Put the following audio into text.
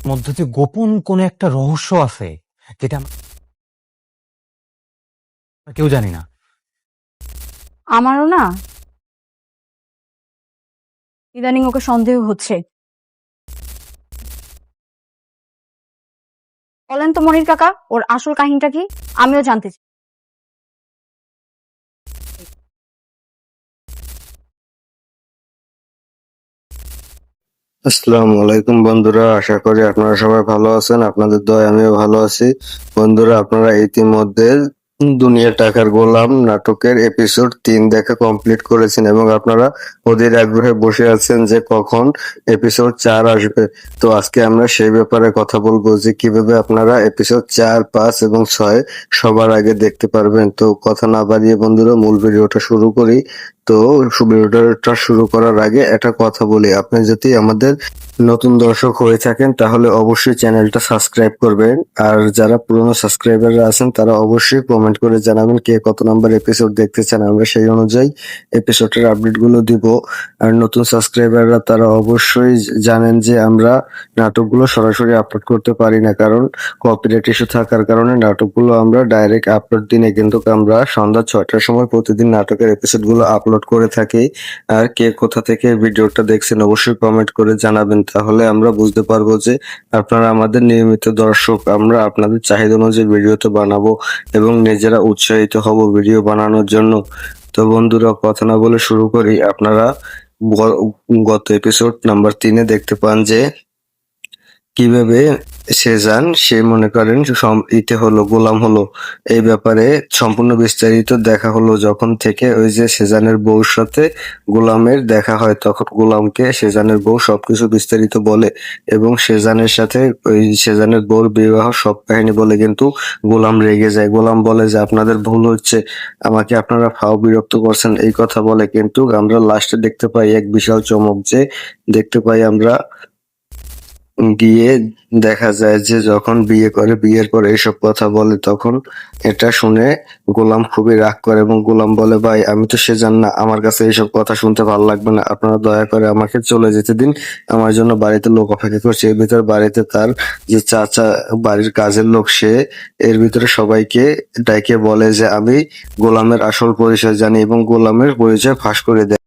মধ্যে যে গোপন কোন একটা রহস্য আছে যেটা আমরা কেউ জানি না। আমারও না ইদানিং ওকে সন্দেহ হচ্ছে। বলেন তো মনির কাকা, ওর আসল কাহিনীটা কি? আমিও জানতে চাই। আসসালামু আলাইকুম বন্ধুরা, আশা করি আপনারা সবাই ভালো আছেন। আপনাদের দয়ায় আমিও ভালো আছি। বন্ধুরা, আপনারা ইতিমধ্যে দুনিয়া টাকার গোলাম নাটকের এপিসোড 3 দেখা কমপ্লিট করেছেন এবং আপনারা অধীর আগ্রহে বসে আছেন যে কখন এপিসোড 4 আসবে। তো আজকে আমরা সেই ব্যাপারে কথা বলবো যে কিভাবে আপনারা এপিসোড 4, 5 এবং 6 সবার আগে দেখতে পারবেন। তো কথা না বাড়িয়ে বন্ধুরা মূল ভিডিওটা শুরু করি। তো ভিডিওটা শুরু করার আগে একটা কথা বলি, আপনি যদি আমাদের নতুন দর্শক হয়ে থাকেন তাহলে অবশ্যই চ্যানেলটা সাবস্ক্রাইব করবেন, আর যারা পুরনো সাবস্ক্রাইবাররা আছেন তারা অবশ্যই কমেন্ট করে জানাবেন কে কত নাম্বার এপিসোড দেখতে চান, আমরা সেই অনুযায়ী এপিসোডের আপডেটগুলো দিব। আর নতুন সাবস্ক্রাইবাররা তারা অবশ্যই জানেন যে আমরা নাটকগুলো সরাসরি আপলোড করতে পারি না, কারণ কপিরাইট ইস্যু থাকার কারণে নাটকগুলো আমরা ডাইরেক্ট আপলোড দিনে কিন্তু আমরা সন্ধ্যা 6টার সময় প্রতিদিন নাটকের এপিসোডগুলো আপলোড করে থাকি। আর কে কোথা থেকে ভিডিওটা দেখছেন অবশ্যই কমেন্ট করে জানাবেন, তাহলে আমরা বুঝতে পারবো যে আপনারা আমাদের নিয়মিত দর্শক। আমরা আপনাদের চাহিদা অনুযায়ী ভিডিও তো বানাবো এবং নিজেরা উৎসাহিত হব ভিডিও বানানোর জন্য। তো বন্ধুরা, কথা না বলে শুরু করি। আপনারা গত এপিসোড নাম্বার 3-এ দেখতে পান যে কিভাবে সেজান সে মনে করেন ইতে হলো গোলাম হলো, এই ব্যাপারে সম্পূর্ণ বিস্তারিত দেখা হলো। যখন থেকে ওই যে সেজানের বউর সাথে গোলামের দেখা হয় তখন গোলামকে সেজানের বউ সবকিছু বিস্তারিত বলে এবং সেজানের সাথে ওই সেজানের বউর বিবাহ সব কাহিনী বলে, কিন্তু গোলাম রেগে যায়। গোলাম বলে যে আপনাদের ভুল হচ্ছে, আমাকে আপনারা ফাও বিরক্ত করছেন, এই কথা বলে। কিন্তু আমরা লাস্টে দেখতে পাই এক বিশাল চমক, যে দেখতে পাই আমরা গিয়ে দেখা যায় যে যখন বিয়ে করে, বিয়ের পরে এসব কথা বলে, তখন এটা শুনে গোলাম খুবই রাগ করে এবং গোলাম বলে ভাই আমি তো সেজান না, আমার কাছে এইসব কথা শুনতে ভালো লাগবে না, আপনারা দয়া করে আমাকে চলে যেতে দিন, আমার জন্য বাড়িতে লোক অপেক্ষা করছে। এর ভিতরে বাড়িতে তার যে চাচা, বাড়ির কাজের লোক, সে এর ভিতরে সবাইকে ডাইকে বলে যে আমি গোলামের আসল পরিচয় জানি এবং গোলামের পরিচয় ফাঁস করে দেয়।